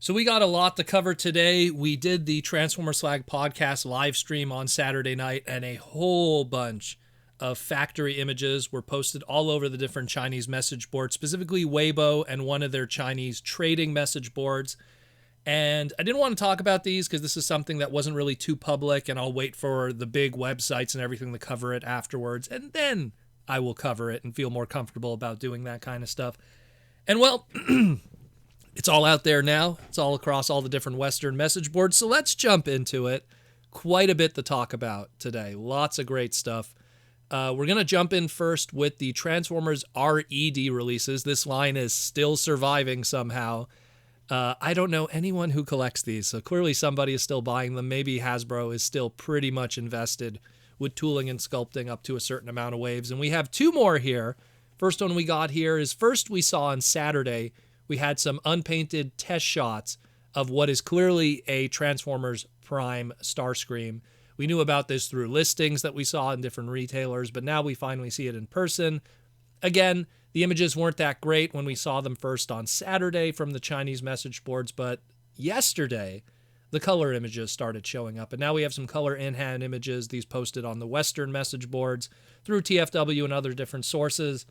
So we got a lot to cover today. We did the Transformer Slag podcast live stream on Saturday night, and a whole bunch of factory images were posted all over the different Chinese message boards, specifically Weibo and one of their Chinese trading message boards. And I didn't want to talk about these because this is something that wasn't really too public, and I'll wait for the big websites and everything to cover it afterwards, and then I will cover it and feel more comfortable about doing that kind of stuff. And well, it's all out there now. It's all across all the different Western message boards. So let's jump into it. Quite a bit to talk about today. Lots of great stuff. We're going to jump in first with the Transformers R.E.D. releases. This line is still surviving somehow. I don't know anyone who collects these, so clearly somebody is still buying them. Maybe Hasbro is still pretty much invested with tooling and sculpting up to a certain amount of waves. And we have two more here. First one we got here is first we saw on Saturday, we had some unpainted test shots of what is clearly a Transformers Prime Starscream. We knew about this through listings that we saw in different retailers, but now we finally see it in person. Again, the images weren't that great when we saw them first on Saturday from the Chinese message boards, but yesterday, the color images started showing up, and now we have some color in-hand images, these posted on the Western message boards through TFW and other different sources.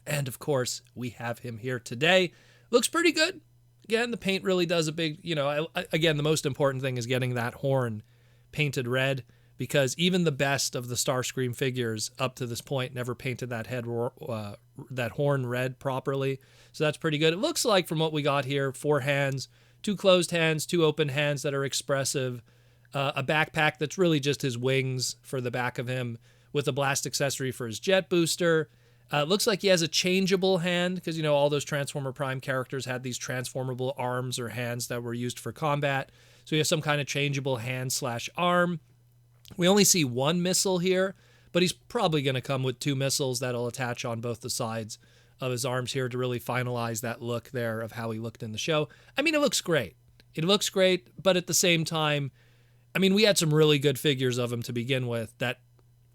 And of course, we have him here today. Looks pretty good. Again, the paint really does a big, again, the most important thing is getting that horn painted red, because even the best of the Starscream figures up to this point never painted that that horn red properly. So that's pretty good. It looks like from what we got here, 4 hands, 2 closed hands, 2 open hands that are expressive, a backpack that's really just his wings for the back of him with a blast accessory for his jet booster. It looks like he has a changeable hand because, all those Transformer Prime characters had these transformable arms or hands that were used for combat. So he has some kind of changeable hand/arm. We only see 1 missile here, but he's probably going to come with 2 missiles that'll attach on both the sides of his arms here to really finalize that look there of how he looked in the show. I mean, it looks great. It looks great, but at the same time, we had some really good figures of him to begin with that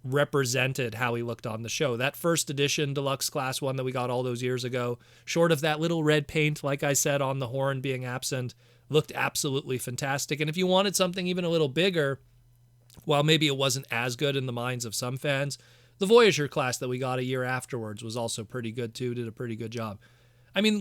represented how he looked on the show. That first edition deluxe class one that we got all those years ago, short of that little red paint, like I said, on the horn being absent, looked absolutely fantastic. And if you wanted something even a little bigger, while maybe it wasn't as good in the minds of some fans, the Voyager class that we got a year afterwards was also pretty good too, did a pretty good job.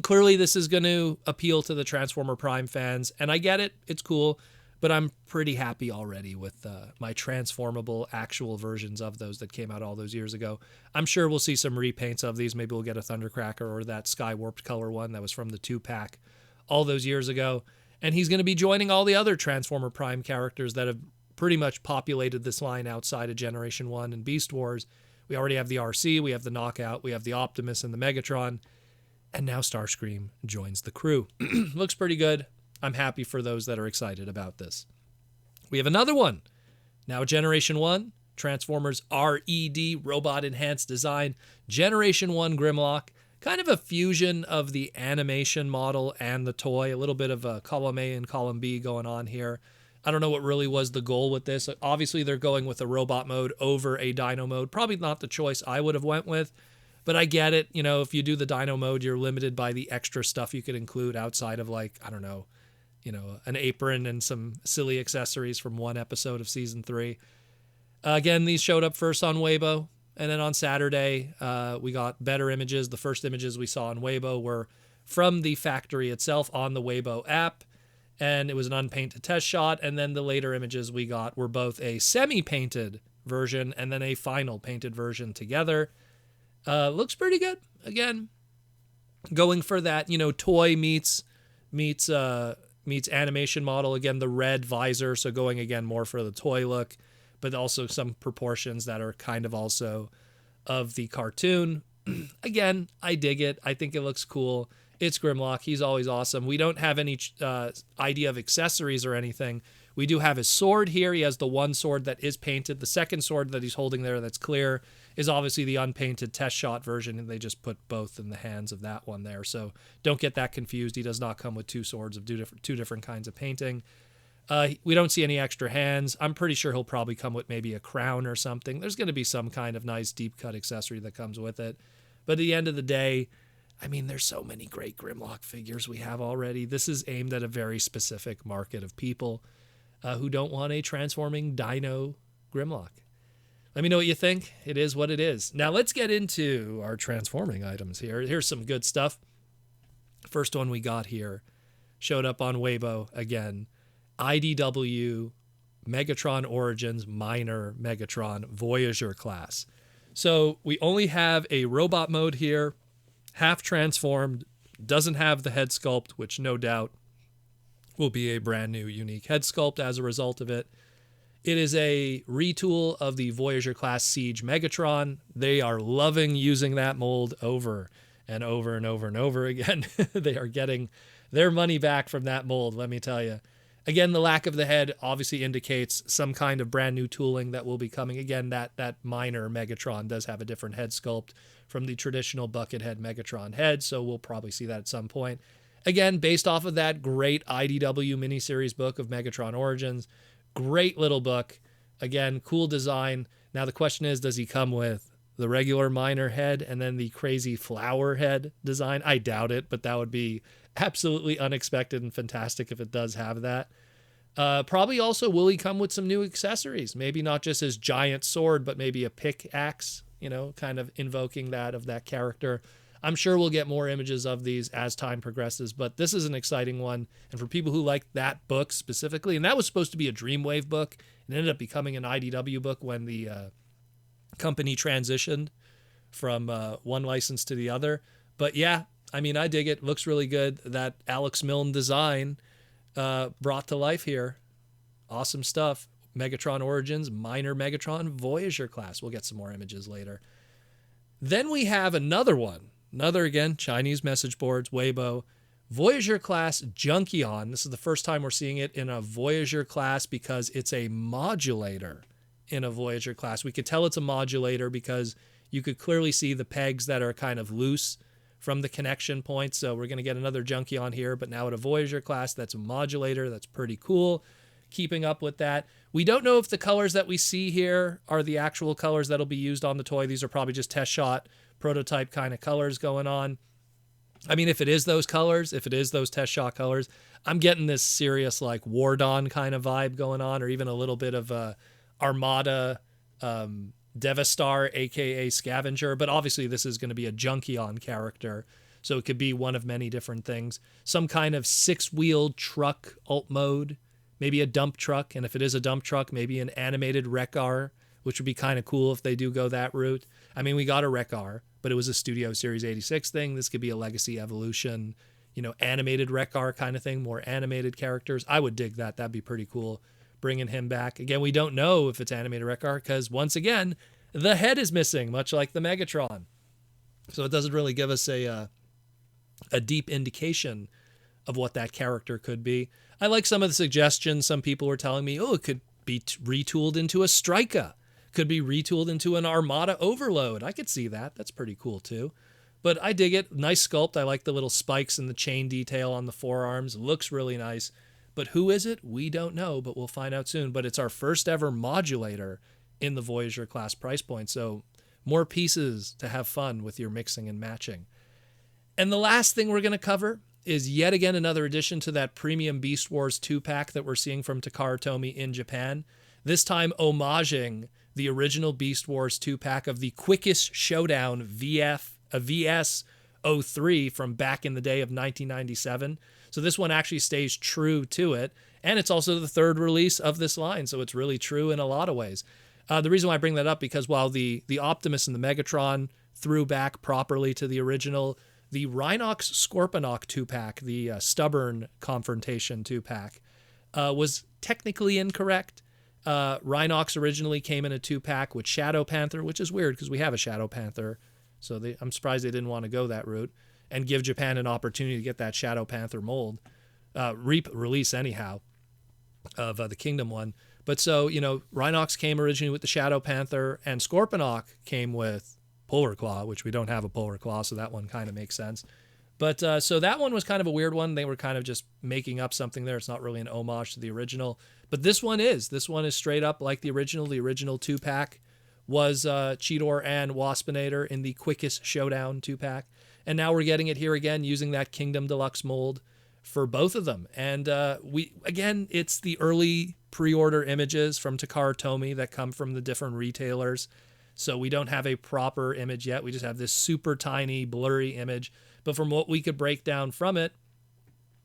Clearly this is going to appeal to the Transformer Prime fans, and I get it, it's cool, but I'm pretty happy already with my transformable actual versions of those that came out all those years ago. I'm sure we'll see some repaints of these. Maybe we'll get a Thundercracker or that Sky Warped color one that was from the 2-pack all those years ago. And he's going to be joining all the other Transformer Prime characters that have pretty much populated this line outside of Generation 1 and Beast Wars. We already have the RC, we have the Knockout, we have the Optimus and the Megatron, and now Starscream joins the crew. Looks pretty good. I'm happy for those that are excited about this. We have another one. Now Generation 1, Transformers R.E.D. Robot Enhanced Design, Generation 1 Grimlock. Kind of a fusion of the animation model and the toy. A little bit of a column A and column B going on here. I don't know what really was the goal with this. Obviously, they're going with a robot mode over a dino mode. Probably not the choice I would have went with, but I get it. If you do the dino mode, you're limited by the extra stuff you could include outside of an apron and some silly accessories from one episode of season 3. Again, these showed up first on Weibo, and then on Saturday, we got better images. The first images we saw on Weibo were from the factory itself on the Weibo app, and it was an unpainted test shot, and then the later images we got were both a semi-painted version and then a final painted version together. Looks pretty good. Again, going for that, toy meets animation model. Again, the red visor, so going again more for the toy look, but also some proportions that are kind of also of the cartoon. Again, I dig it. I think it looks cool. It's Grimlock. He's always awesome. We don't have any idea of accessories or anything. We do have his sword here. He has the one sword that is painted. The second sword that he's holding there that's clear is obviously the unpainted test shot version, and they just put both in the hands of that one there. So don't get that confused. He does not come with 2 swords of two different kinds of painting. We don't see any extra hands. I'm pretty sure he'll probably come with maybe a crown or something. There's going to be some kind of nice deep cut accessory that comes with it. But at the end of the day, I mean, there's so many great Grimlock figures we have already. This is aimed at a very specific market of people who don't want a transforming Dino Grimlock. Let me know what you think. It is what it is. Now let's get into our transforming items here. Here's some good stuff. First one we got here showed up on Weibo again. IDW Megatron Origins Minor Megatron Voyager class. So we only have a robot mode here, half transformed, doesn't have the head sculpt, which no doubt will be a brand new unique head sculpt as a result of it. It is a retool of the Voyager class Siege Megatron. They are loving using that mold over and over and over and over again. They are getting their money back from that mold, let me tell you. Again, the lack of the head obviously indicates some kind of brand new tooling that will be coming. Again, that minor Megatron does have a different head sculpt from the traditional Buckethead Megatron head, so we'll probably see that at some point. Again, based off of that great IDW miniseries book of Megatron Origins. Great little book. Again, cool design. Now the question is, does he come with the regular minor head and then the crazy flower head design? I doubt it, but that would be absolutely unexpected and fantastic if it does have that. Probably also, will he come with some new accessories? Maybe not just his giant sword, but maybe a pickaxe, kind of invoking that of that character. I'm sure we'll get more images of these as time progresses, but this is an exciting one. And for people who like that book specifically, and that was supposed to be a Dreamwave book, it ended up becoming an IDW book when the company transitioned from one license to the other. But yeah, I mean, I dig it. Looks really good. That Alex Milne design brought to life here. Awesome stuff. Megatron Origins, Minor Megatron, Voyager class. We'll get some more images later. Then we have another one. Another, again, Chinese message boards, Weibo. Voyager class Junkion. This is the first time we're seeing it in a Voyager class because it's a modulator in a Voyager class. We could tell it's a modulator because you could clearly see the pegs that are kind of loose from the connection points. So we're going to get another Junkion here, but now at a Voyager class, that's a modulator. That's pretty cool. Keeping up with that. We don't know if the colors that we see here are the actual colors that'll be used on the toy. These are probably just test shot prototype kind of colors going on. I mean, if it is those colors, if it is those test shot colors, I'm getting this serious like War Dawn kind of vibe going on, or even a little bit of Armada Devastator, aka Scavenger. But obviously this is going to be a Junkion character, so it could be one of many different things. Some kind of 6-wheeled truck alt mode, maybe a dump truck, and if it is a dump truck, maybe an animated Wreck-Gar, which would be kind of cool if they do go that route. I mean, we got a Wreck-Gar, but it was a Studio Series 86 thing. This could be a Legacy Evolution, animated Wreck-Gar kind of thing, more animated characters. I would dig that. That'd be pretty cool, bringing him back. Again, we don't know if it's animated Wreck-Gar because, once again, the head is missing, much like the Megatron. So it doesn't really give us a deep indication of what that character could be. I like some of the suggestions. Some people were telling me, it could be retooled into a Striker. Could be retooled into an Armada Overload. I could see that. That's pretty cool too. But I dig it. Nice sculpt. I like the little spikes and the chain detail on the forearms. Looks really nice. But who is it? We don't know, but we'll find out soon. But it's our first ever modulator in the Voyager class price point. So more pieces to have fun with your mixing and matching. And the last thing we're going to cover is yet again another addition to that premium Beast Wars 2-pack that we're seeing from Takara-Tomy in Japan. This time homaging the original Beast Wars 2-pack of the Quickest Shodown VS03 from back in the day of 1997. So this one actually stays true to it, and it's also the third release of this line, so it's really true in a lot of ways. The reason why I bring that up, because while the Optimus and the Megatron threw back properly to the original, the Rhinox Scorponok 2-pack, the Stubborn Confrontation 2-pack, was technically incorrect. Rhinox originally came in a 2-pack with Shadow Panther, which is weird because we have a Shadow Panther. So I'm surprised they didn't want to go that route and give Japan an opportunity to get that Shadow Panther mold release anyhow of the Kingdom one. But so, Rhinox came originally with the Shadow Panther, and Scorponok came with Polar Claw, which we don't have a Polar Claw, so that one kind of makes sense. But so that one was kind of a weird one. They were kind of just making up something there. It's not really an homage to the original. But this one is. This one is straight up like the original. The original 2-pack was Cheetor and Waspinator in the Quickest Shodown 2-pack. And now we're getting it here again using that Kingdom Deluxe mold for both of them. And it's the early pre-order images from Takara-Tomy that come from the different retailers. So we don't have a proper image yet. We just have this super tiny, blurry image. But from what we could break down from it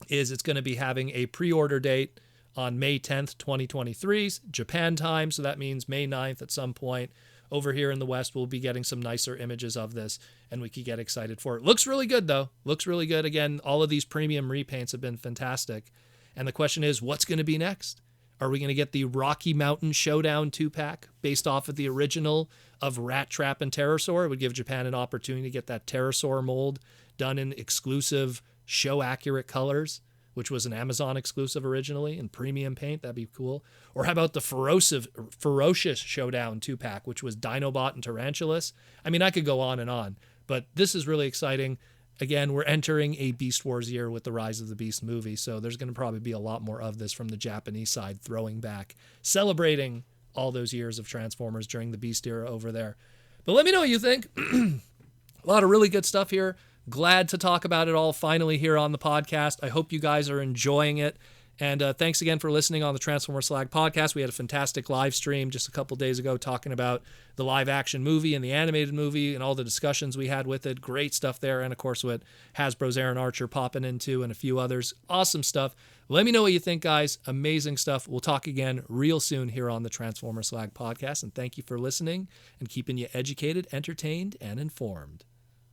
is it's going to be having a pre-order date on May 10th, 2023, Japan time. So that means May 9th at some point. Over here in the West, we'll be getting some nicer images of this, and we could get excited for it. Looks really good, though. Looks really good. Again, all of these premium repaints have been fantastic. And the question is, what's going to be next? Are we going to get the Rocky Mountain Shodown 2-pack based off of the original of Rat Trap and Pterosaur? It would give Japan an opportunity to get that Pterosaur mold done in exclusive show-accurate colors, which was an Amazon exclusive originally, in premium paint. That'd be cool. Or how about the ferocious Shodown 2-pack, which was Dinobot and Tarantulas? I mean, I could go on and on, but this is really exciting. Again, we're entering a Beast Wars year with the Rise of the Beast movie, so there's going to probably be a lot more of this from the Japanese side, throwing back, celebrating all those years of Transformers during the Beast era over there. But let me know what you think. A lot of really good stuff here. Glad to talk about it all finally here on the podcast. I hope you guys are enjoying it. And thanks again for listening on the Transformer Slag podcast. We had a fantastic live stream just a couple days ago talking about the live action movie and the animated movie and all the discussions we had with it. Great stuff there. And of course, with Hasbro's Aaron Archer popping into and a few others. Awesome stuff. Let me know what you think, guys. Amazing stuff. We'll talk again real soon here on the Transformer Slag podcast. And thank you for listening and keeping you educated, entertained, and informed.